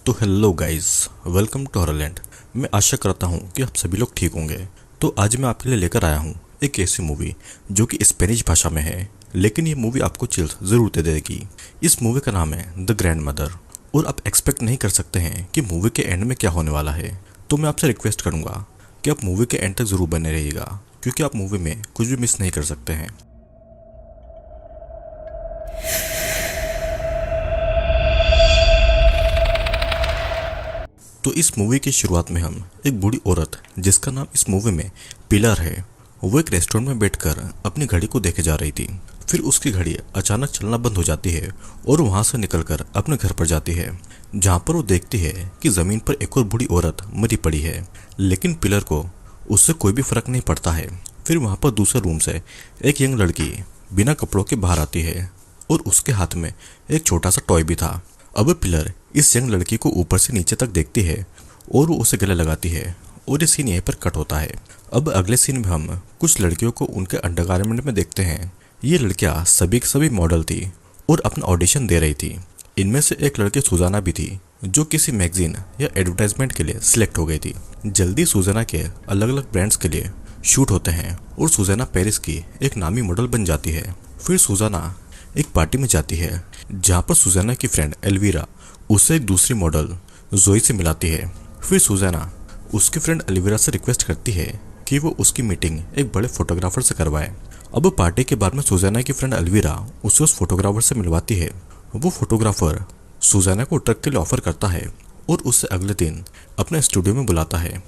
तो hello guys, welcome to हॉररलैंड। मैं आशा करता हूँ कि आप सभी लोग ठीक होंगे। तो आज मैं आपके लिए लेकर आया हूँ एक ऐसी मूवी जो कि स्पेनिश भाषा में है, लेकिन ये मूवी आपको चिल्स ज़रूर दे देगी। इस मूवी का नाम है द ग्रैंड मदर और आप एक्सपेक्ट नहीं कर सकते हैं कि मूवी के एंड में क्या होने वाला है। तो मैं आपसे रिक्वेस्ट करूँगा कि आप मूवी के एंड तक ज़रूर बने रहिएगा, क्योंकि आप मूवी में कुछ भी मिस नहीं कर सकते हैं। तो इस मूवी की शुरुआत में हम एक बूढ़ी औरत जिसका नाम इस मूवी में पिलर है, वो एक रेस्टोरेंट में बैठकर अपनी घड़ी को देखे जा रही थी। फिर उसकी घड़ी अचानक चलना बंद हो जाती है और वहां से निकलकर अपने घर पर जाती है, जहां पर वो देखती है कि जमीन पर एक और बूढ़ी औरत मरी पड़ी है, लेकिन पिलर को उससे कोई भी फर्क नहीं पड़ता है। फिर वहां पर दूसरे रूम से एक यंग लड़की बिना कपड़ों के बाहर आती है और उसके हाथ में एक छोटा सा टॉय भी था। अब पिलर इस यंग लड़की को ऊपर से नीचे तक देखती है और वो उसे गले लगाती है और ये सीन यहीं पर कट होता है। अब अगले सीन में हम कुछ लड़कियों को उनके अंडरगारमेंट में देखते हैं। ये लड़कियां सभी की सभी मॉडल थी और अपना ऑडिशन दे रही थी। इनमें से एक लड़की सुजाना भी थी, जो किसी मैगजीन या एडवर्टाइजमेंट के लिए सिलेक्ट हो गई थी। जल्दी सुजाना के अलग अलग ब्रांड्स के लिए शूट होते हैं और सुजाना पेरिस की एक नामी मॉडल बन जाती है। फिर सुजाना एक पार्टी में जाती है, जहाँ पर सुजाना की फ्रेंड एल्वीरा उसे एक दूसरी मॉडल जोई से मिलाती है। फिर सुजाना उसकी फ्रेंड एल्वीरा से रिक्वेस्ट करती है कि वो उसकी मीटिंग एक बड़े फोटोग्राफर से करवाए। अब पार्टी के बाद में सुजाना की फ्रेंड एल्वीरा उसे उस फोटोग्राफर से मिलवाती है। वो फोटोग्राफर सुजाना को ट्रक के लिए ऑफर करता है और उससे अगले दिन अपने स्टूडियो में बुलाता है।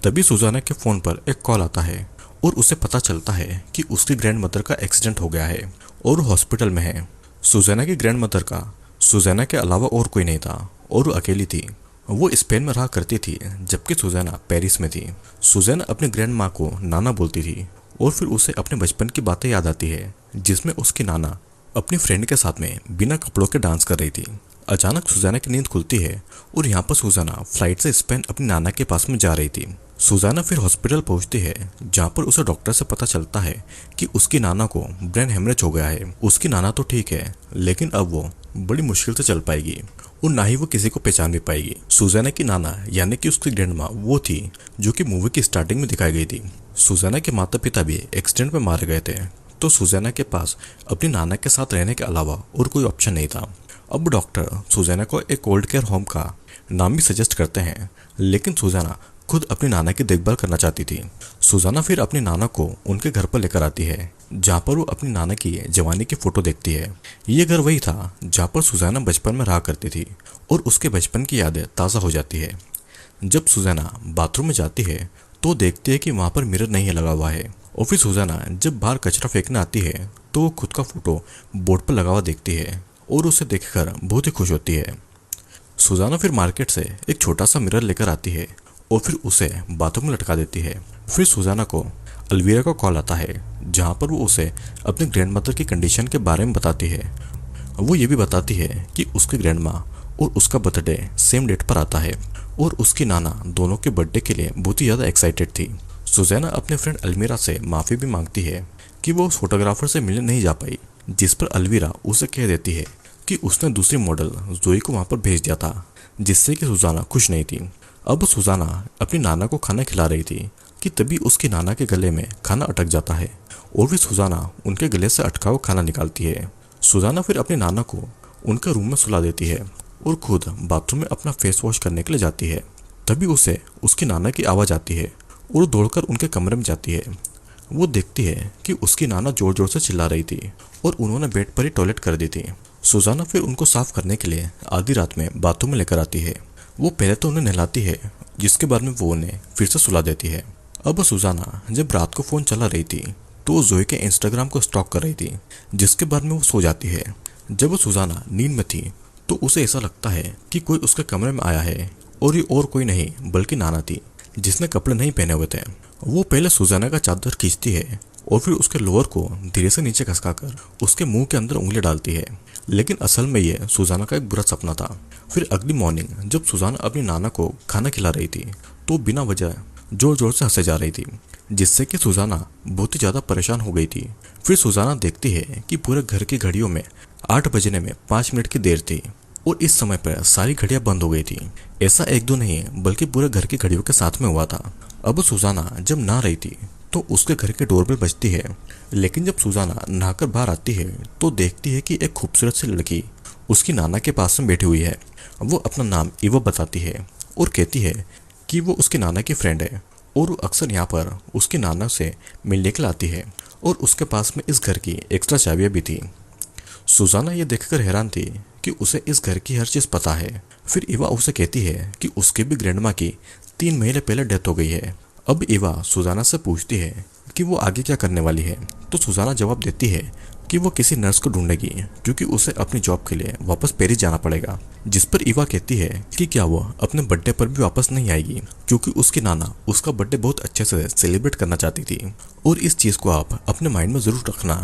तभी सुजाना के फ़ोन पर एक कॉल आता है और उसे पता चलता है कि उसकी ग्रैंड मदर का एक्सीडेंट हो गया है और वो हॉस्पिटल में है। सुजाना की ग्रैंड मदर का सुजाना के अलावा और कोई नहीं था और वो अकेली थी। वो स्पेन में रहा करती थी, जबकि सुजाना पेरिस में थी। सुजाना अपनी ग्रैंड माँ को नाना बोलती थी और फिर उसे अपने बचपन की बातें याद आती है, जिसमें उसकी नाना अपनी फ्रेंड के साथ में बिना कपड़ों के डांस कर रही थी। अचानक सुजाना की नींद खुलती है और यहाँ पर सुजाना फ्लाइट से स्पेन अपनी नाना के पास में जा रही थी। सुजाना फिर हॉस्पिटल पहुंचती है, जहाँ पर उसे डॉक्टर से पता चलता है कि उसकी नाना को ब्रेन हेमरेज हो गया है। उसकी नाना तो ठीक है, लेकिन अब वो बड़ी मुश्किल से चल पाएगी और ना ही वो किसी को पहचान भी पाएगी। सुजाना की नाना यानी कि उसकी ग्रैंड माँ वो थी जो कि मूवी की स्टार्टिंग में दिखाई गई थी। सुजाना के माता पिता भी एक्सीडेंट में मारे गए थे, तो सुजाना के पास अपनी नाना के साथ रहने के अलावा और कोई ऑप्शन नहीं था। अब डॉक्टर सुजाना को एक ओल्ड केयर होम का नाम भी सजेस्ट करते हैं, लेकिन सुजाना खुद अपनी नाना की देखभाल करना चाहती थी। सुजाना फिर अपनी नाना को उनके घर पर लेकर आती है, जहाँ पर वो अपनी नाना की जवानी की फोटो देखती है। ये घर वही था जहाँ पर सुजाना बचपन में रहा करती थी और उसके बचपन की यादें ताज़ा हो जाती है। जब सुजाना बाथरूम में जाती है तो देखती है कि वहाँ पर मिरर नहीं लगा हुआ है, और फिर सुजाना जब बाहर कचरा फेंकने आती है तो वो खुद का फोटो बोर्ड पर लगा हुआ देखती है और उसे देखकर बहुत ही खुश होती है। सुजाना फिर मार्केट से एक छोटा सा मिरर लेकर आती है और फिर उसे बाथरूम में लटका देती है। फिर सुजाना को एल्वीरा का कॉल आता है, जहाँ पर वो उसे अपने ग्रैंड मदर की कंडीशन के बारे में बताती है। वो ये भी बताती है कि उसकी ग्रैंड माँ और उसका बर्थडे सेम डेट पर आता है और उसकी नाना दोनों के बर्थडे के लिए बहुत ही ज़्यादा एक्साइटेड थी। सुजाना अपने फ्रेंड एल्वीरा से माफ़ी भी मांगती है कि वो उस फोटोग्राफर से मिलने नहीं जा पाई, जिस पर एल्वीरा उसे कह देती है कि उसने दूसरी मॉडल जोई को वहाँ पर भेज दिया था, जिससे कि सुजाना खुश नहीं थी। अब सुजाना अपनी नाना को खाना खिला रही थी कि तभी उसकी नाना के गले में खाना अटक जाता है और फिर सुजाना उनके गले से अटका हुआ खाना निकालती है। सुजाना फिर अपनी नाना को उनके रूम में सुला देती है और खुद बाथरूम में अपना फेस वॉश करने के लिए जाती है। तभी उसे उसकी नाना की आवाज़ आती है और दौड़कर उनके कमरे में जाती है। वो देखती है कि उसकी नाना जोर जोर से चिल्ला रही थी और उन्होंने बेड पर ही टॉयलेट कर दी थी। सुजाना फिर उनको साफ करने के लिए आधी रात में बाथरूम में लेकर आती है। वो पहले तो उन्हें नहलाती है, जिसके बाद में वो उन्हें फिर से सुला देती है। अब सुजाना जब रात को फ़ोन चला रही थी तो वो जोई के इंस्टाग्राम को स्टॉक कर रही थी, जिसके बाद में वो सो जाती है। जब वो सुजाना नींद में थी तो उसे ऐसा लगता है कि कोई उसके कमरे में आया है और ये और कोई नहीं बल्कि नाना थी, जिसने कपड़े नहीं पहने हुए थे। वो पहले सुजाना का चादर खींचती है और फिर उसके लोअर को धीरे से नीचे खसकाकर उसके मुंह के अंदर उंगली डालती है, लेकिन असल में ये सुजाना का एक बुरा सपना था। फिर अगली मॉर्निंग जब सुजाना अपनी नाना को खाना खिला रही थी तो बिना वजह जोर जोर से हंसे जा रही थी, जिससे कि सुजाना बहुत ही ज़्यादा परेशान हो गई थी। फिर सुजाना देखती है कि पूरे घर की घड़ियों में 8 बजने में 5 मिनट की देर थी। और इस समय पर सारी घड़ियां बंद हो गई थी। ऐसा एक दो नहीं बल्कि पूरे घर की घड़ियों के साथ में हुआ था। अब सुजाना जब नहा रही थी तो उसके घर के डोरबेल बजती है, लेकिन जब सुजाना नहाकर बाहर आती है तो देखती है कि एक खूबसूरत सी लड़की उसकी नाना के पास में बैठी हुई है। वो अपना नाम इवा बताती है और कहती है कि वो उसके नाना की फ्रेंड है और वो अक्सर यहाँ पर उसके नाना से मिलने के लिए आती है और उसके पास में इस घर की एक्स्ट्रा चाबियाँ भी थी। सुजाना ये देखकर हैरान थी कि उसे इस घर की हर चीज़ पता है। फिर इवा उसे कहती है कि उसके भी ग्रैंड माँ की 3 महीने पहले डेथ हो गई है। अब इवा सुजाना से पूछती है कि वो आगे क्या करने वाली है, तो सुजाना जवाब देती है कि वो किसी नर्स को ढूंढेगी क्योंकि उसे अपनी जॉब के लिए वापस पेरिस जाना पड़ेगा। जिस पर इवा कहती है कि क्या वो अपने बर्थडे पर भी वापस नहीं आएगी क्योंकि उसकी नाना उसका बर्थडे बहुत अच्छे से सेलिब्रेट करना चाहती थी। और इस चीज़ को आप अपने माइंड में ज़रूर रखना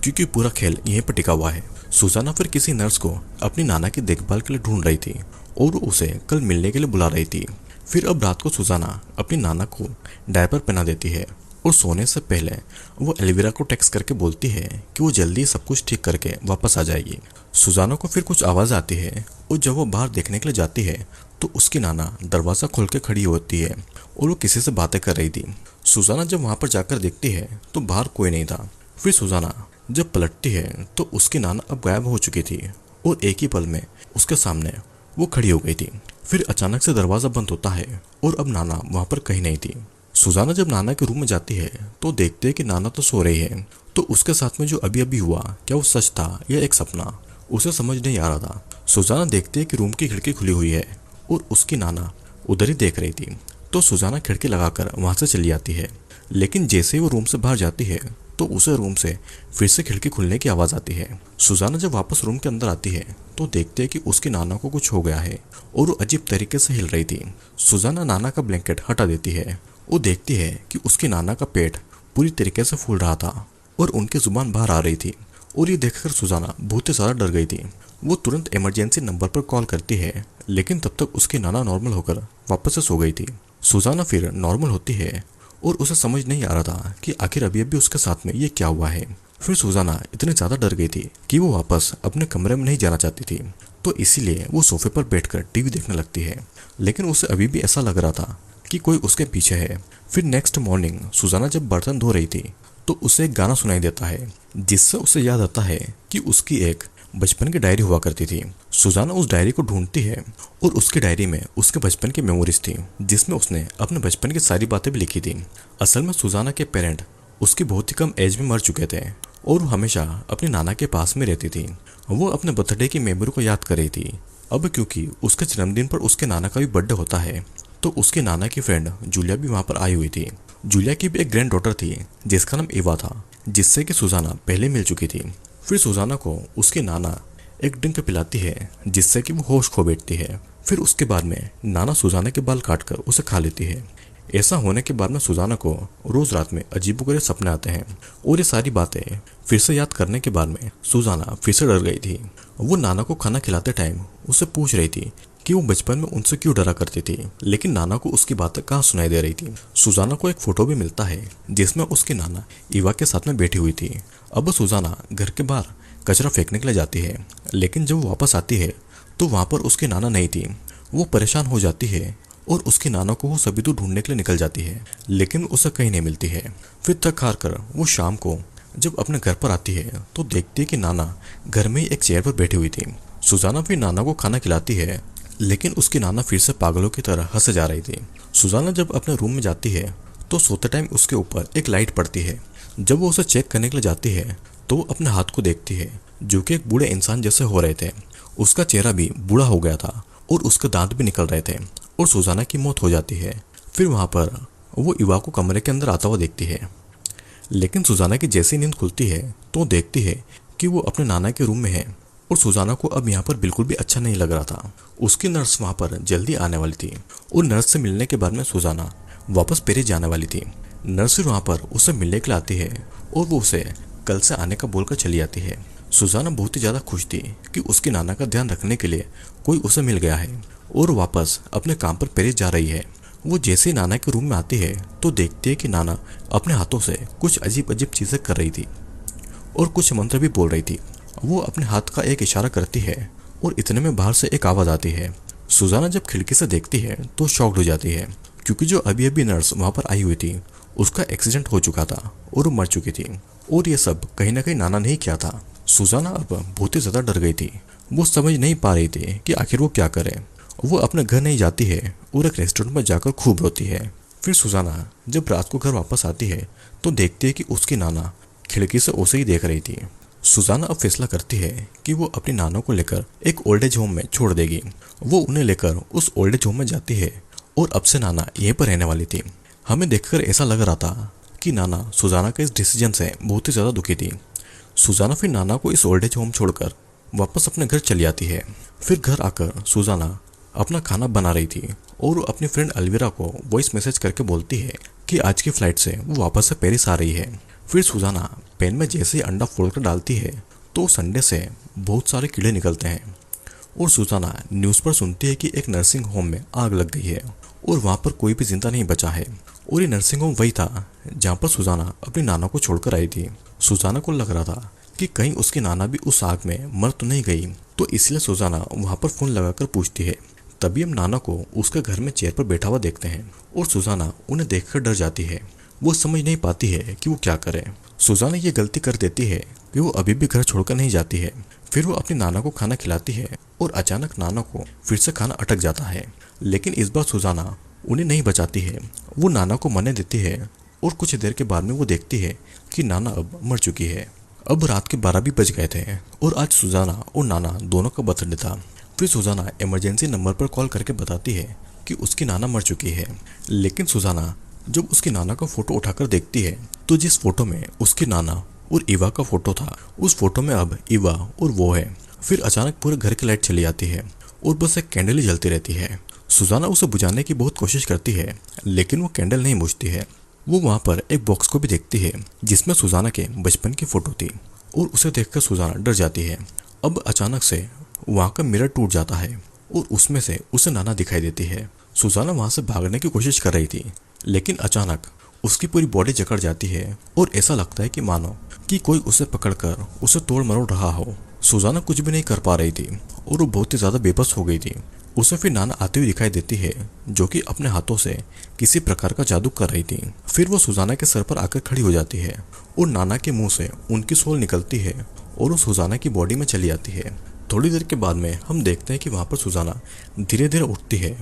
क्योंकि पूरा खेल यहीं पर टिका हुआ है। सुजाना फिर किसी नर्स को अपनी नाना की देखभाल के लिए ढूंढ रही थी और उसे कल मिलने के लिए बुला रही थी। फिर अब रात को सुजाना अपनी नाना को डायपर पहना देती है और सोने से पहले वो एलवीरा को टेक्स्ट करके बोलती है कि वो जल्दी सब कुछ ठीक करके वापस आ जाएगी। सुजाना को फिर कुछ आवाज़ आती है और जब वो बाहर देखने के लिए जाती है तो उसकी नाना दरवाज़ा खोल के खड़ी होती है और वो किसी से बातें कर रही थी। सुजाना जब वहाँ पर जाकर देखती है तो बाहर कोई नहीं था। फिर सुजाना जब पलटती है तो उसकी नाना अब गायब हो चुकी थी और एक ही पल में उसके सामने वो खड़ी हो गई थी। फिर अचानक से दरवाज़ा बंद होता है और अब नाना वहाँ पर कहीं नहीं थी। सुजाना जब नाना के रूम में जाती है तो देखते है कि नाना तो सो रही है, तो उसके साथ में जो अभी अभी हुआ क्या वो सच था या एक सपना, उसे समझ नहीं आ रहा था। सुजाना देखती है कि रूम की खिड़की खुली हुई है और उसकी नाना उधर ही देख रही थी, तो सुजाना खिड़की लगाकर वहाँ से चली जाती है। लेकिन जैसे ही वो रूम से बाहर जाती है तो उसे रूम से फिर से खिड़की खुलने की आवाज़ आती है। सुजाना जब वापस रूम के अंदर आती है तो देखते है कि उसकी नाना को कुछ हो गया है और वो अजीब तरीके से हिल रही थी। सुजाना नाना का ब्लैंकेट हटा देती है। वो देखती है कि उसकी नाना का पेट पूरी तरीके से फूल रहा था और उनकी जुबान बाहर आ रही थी और ये देखकर सुजाना बहुत ही ज़्यादा डर गई थी। वो तुरंत इमरजेंसी नंबर पर कॉल करती है, लेकिन तब तक उसकी नाना नॉर्मल होकर वापस से सो गई थी। सुजाना फिर नॉर्मल होती है और उसे समझ नहीं आ रहा था कि आखिर अभी अभी उसके साथ में ये क्या हुआ है। फिर सुजाना इतनी ज़्यादा डर गई थी कि वो वापस अपने कमरे में नहीं जाना चाहती थी, तो इसीलिए वो सोफे पर बैठकर टीवी देखने लगती है। लेकिन उसे अभी भी ऐसा लग रहा था कि कोई उसके पीछे है। फिर नेक्स्ट मॉर्निंग सुजाना जब बर्तन धो रही थी तो उसे एक गाना सुनाई देता है, जिससे उसे याद आता है कि उसकी एक बचपन की डायरी हुआ करती थी। सुजाना उस डायरी को ढूंढती है और उसकी डायरी में उसके बचपन की मेमोरीज थी, जिसमें उसने अपने बचपन की सारी बातें भी लिखी थी। असल में सुजाना के पेरेंट उसकी बहुत ही कम एज में मर चुके थे और वो हमेशा अपनी नाना के पास में रहती थी। वो अपने बर्थडे की मेमोरी को याद कर रही थी। अब क्योंकि उसके जन्मदिन पर उसके नाना का भी बर्थडे होता है, तो उसके नाना की फ्रेंड जूलिया भी वहाँ पर आई हुई थी। जूलिया की भी एक ग्रैंड डॉटर थी जिसका नाम इवा था, जिससे कि सुजाना पहले मिल चुकी थी। फिर सुजाना को उसकी नाना एक ड्रिंक पिलाती है जिससे कि वो होश खो बैठती है। फिर उसके बाद में नाना सुजाना के बाल काटकर उसे खा लेती है। ऐसा होने के बाद में सुजाना को रोज रात में अजीबोगरीब सपने आते हैं और ये सारी बातें फिर से याद करने के बाद में सुजाना फिर से डर गई थी। वो नाना को खाना खिलाते टाइम उससे पूछ रही थी कि वो बचपन में उनसे क्यों डरा करती थी, लेकिन नाना को उसकी बातें कहाँ सुनाई दे रही थी। सुजाना को एक फोटो भी मिलता है जिसमें उसकी नाना इवा के साथ में बैठी हुई थी। अब सुजाना घर के बाहर कचरा फेंकने के लिए जाती है, लेकिन जब वो वापस आती है तो वहाँ पर उसकी नाना नहीं थी। वो परेशान हो जाती है और उसकी नाना को वो सभी दूर ढूंढने के लिए निकल जाती है, लेकिन उसे कहीं नहीं मिलती है। फिर थक हार कर वो शाम को जब अपने घर पर आती है तो देखती है कि नाना घर में ही एक चेयर पर बैठी हुई थी। सुजाना फिर नाना को खाना खिलाती है, लेकिन उसकी नाना फिर से पागलों की तरह हंसे जा रही थी। सुजाना जब अपने रूम में जाती है तो सोते टाइम उसके ऊपर एक लाइट पड़ती है। जब वो उसे चेक करने के लिए जाती है तो वो अपने हाथ को देखती है जो कि एक बूढ़े इंसान जैसे हो रहे थे। उसका चेहरा भी बूढ़ा हो गया था और उसके दांत भी निकल रहे थे और सुजाना की मौत हो जाती है। फिर वहाँ पर वो इवा को कमरे के अंदर आता हुआ देखती है, लेकिन सुजाना की जैसी नींद खुलती है तो देखती है कि वो अपने नाना के रूम में है और सुजाना को अब यहाँ पर बिल्कुल भी अच्छा नहीं लग रहा था। उसकी नर्स वहाँ पर जल्दी आने वाली थी और नर्स से मिलने के बाद में सुजाना वापस पेरिस जाने वाली थी। नर्स वहाँ पर उसे मिलने के लिए आती है और वो उसे कल से आने का बोलकर चली जाती है। सुजाना बहुत ही ज़्यादा खुश थी कि उसकी नाना का ध्यान रखने के लिए कोई उसे मिल गया है और वापस अपने काम पर पेरिस जा रही है। वो जैसे ही नाना के रूम में आती है तो देखती है कि नाना अपने हाथों से कुछ अजीब अजीब चीज़ें कर रही थी और कुछ मंत्र भी बोल रही थी। वो अपने हाथ का एक इशारा करती है और इतने में बाहर से एक आवाज़ आती है। सुजाना जब खिड़की से देखती है तो शॉक्ड हो जाती है, क्योंकि जो अभी अभी नर्स वहाँ पर आई हुई थी उसका एक्सीडेंट हो चुका था और वो मर चुकी थी, और ये सब कहीं ना कहीं नाना ने ही किया था। सुजाना अब बहुत ही ज़्यादा डर गई थी। वो समझ नहीं पा रही थी कि आखिर वो क्या करे। वो अपने घर नहीं जाती है और एक रेस्टोरेंट में जाकर खूब रोती है। फिर सुजाना जब रात को घर वापस आती है तो देखती है कि उसकी नाना खिड़की से उसे ही देख रही थी। सुजाना अब फैसला करती है कि वो अपनी नाना को लेकर एक ओल्ड एज होम में छोड़ देगी। वो उन्हें लेकर उस ओल्ड एज होम में जाती है और अब से नाना यहीं पर रहने वाली थी। हमें देखकर ऐसा लग रहा था कि नाना सुजाना के इस डिसीजन से बहुत ही ज़्यादा दुखी थी। सुजाना फिर नाना को इस ओल्ड एज होम छोड़कर वापस अपने घर चली आती है। फिर घर आकर सुजाना अपना खाना बना रही थी और वो अपनी फ्रेंड अलविरा को वॉइस मैसेज करके बोलती है कि आज की फ्लाइट से वो वापस से पेरिस आ रही है। फिर सुजाना पैन में जैसे ही अंडा फोड़कर डालती है तो संडे से बहुत सारे कीड़े निकलते हैं और सुजाना न्यूज़ पर सुनती है कि एक नर्सिंग होम में आग लग गई है और वहाँ पर कोई भी जिंदा नहीं बचा है। और ये नर्सिंग होम वही था जहाँ पर सुजाना अपनी नाना को छोड़कर आई थी। सुजाना को लग रहा था कि कहीं उसकी नाना भी उस आग में मर तो नहीं गई, तो इसलिए सुजाना वहाँ पर फ़ोन लगाकर पूछती है। तभी हम नाना को उसके घर में चेयर पर बैठा हुआ देखते हैं और सुजाना उन्हें देखकर डर जाती है। वो समझ नहीं पाती है कि वो क्या करे। सुजाना ये गलती कर देती है कि वो अभी भी घर छोड़कर नहीं जाती है। फिर वो अपनी नाना को खाना खिलाती है और अचानक नाना को फिर से खाना अटक जाता है, लेकिन इस बार सुजाना उन्हें नहीं बचाती है। वो नाना को मरने देती है और कुछ देर के बाद में वो देखती है कि नाना अब मर चुकी है। अब रात के 12 भी बज गए थे और आज सुजाना और नाना दोनों का बर्थडे था। फिर सुजाना इमरजेंसी नंबर पर कॉल करके बताती है कि उसकी नाना मर चुकी है। लेकिन सुजाना जब उसकी नाना का फोटो उठाकर देखती है तो जिस फोटो में उसकी नाना और ईवा का फोटो था, उस फोटो में अब ईवा और वो है। फिर अचानक पूरे घर की लाइट चली जाती है और बस एक कैंडल ही जलती रहती है। सुजाना उसे बुझाने की बहुत कोशिश करती है, लेकिन वो कैंडल नहीं बुझती है। वो वहाँ पर एक बॉक्स को भी देखती है जिसमें सुजाना के बचपन की फोटो थी और उसे देखकर सुजाना डर जाती है। अब अचानक से वहाँ का मिरर टूट जाता है और उसमें से उसे नाना दिखाई देती है। सुजाना वहाँ से भागने की कोशिश कर रही थी, लेकिन अचानक उसकी पूरी बॉडी जकड़ जाती है और ऐसा लगता है कि मानो कि कोई उसे पकड़कर उसे तोड़ मरोड़ रहा हो। सुजाना कुछ भी नहीं कर पा रही थी और वो बहुत ही ज़्यादा बेबस हो गई थी। उसे फिर नाना आती हुई दिखाई देती है, जो कि अपने हाथों से किसी प्रकार का जादू कर रही थी। फिर वो सुजाना के सर पर आकर खड़ी हो जाती है और नाना के मुंह से उनकी सोल निकलती है और वो सुजाना की बॉडी में चली आती है। थोड़ी देर के बाद में हम देखते हैं कि वहाँ पर सुजाना धीरे धीरे उठती है।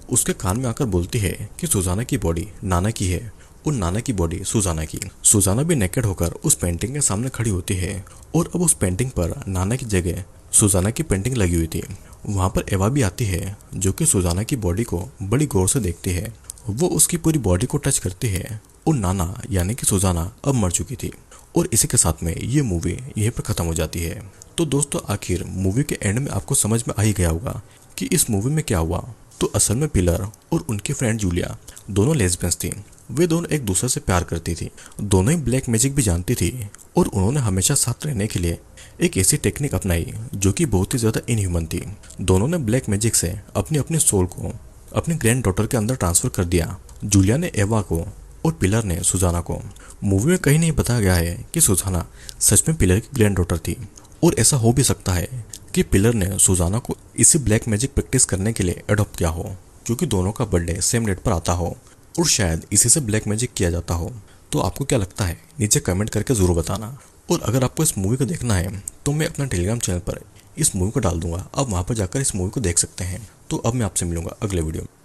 उसके कान में आकर बोलती है कि सुजाना की बॉडी नाना की है और नाना की बॉडी सुजाना की। सुजाना भी नेकेड होकर उस पेंटिंग के सामने खड़ी होती है और अब उस पेंटिंग पर नाना की जगह सुजाना की पेंटिंग लगी हुई थी। वहाँ पर एवा भी आती है, जो कि सुजाना की बॉडी को बड़ी गौर से देखती है। वो उसकी पूरी बॉडी को टच करती है और नाना यानी कि सुजाना अब मर चुकी थी। और इसी के साथ में ये मूवी यहीं पर ख़त्म हो जाती है। तो दोस्तों आखिर मूवी के एंड में आपको समझ में आ ही गया होगा कि इस मूवी में क्या हुआ। तो असल में पिलर और उनकी फ्रेंड जूलिया दोनों लेस्बियंस थी। वे दोनों एक दूसरे से प्यार करती थी, दोनों ही ब्लैक मैजिक भी जानती थी और उन्होंने हमेशा साथ रहने के लिए एक ऐसी टेक्निक अपनाई जो कि बहुत ही ज़्यादा इनह्यूमन थी। दोनों ने ब्लैक मैजिक से अपनी अपनी सोल को अपनी ग्रैंड डॉटर के अंदर ट्रांसफ़र कर दिया। जूलिया ने एवा को और पिलर ने सुजाना को। मूवी में कहीं नहीं बताया गया है कि सुजाना सच में पिलर की ग्रैंड डॉटर थी, और ऐसा हो भी सकता है कि पिलर ने सुजाना को इसी ब्लैक मैजिक प्रैक्टिस करने के लिए अडॉप्ट किया हो, क्योंकि दोनों का बर्थडे सेम डेट पर आता हो और शायद इसी से ब्लैक मैजिक किया जाता हो। तो आपको क्या लगता है नीचे कमेंट करके ज़रूर बताना। और अगर आपको इस मूवी को देखना है तो मैं अपना टेलीग्राम चैनल पर इस मूवी को डाल दूंगा, आप वहाँ पर जाकर इस मूवी को देख सकते हैं। तो अब मैं आपसे मिलूंगा अगले वीडियो में।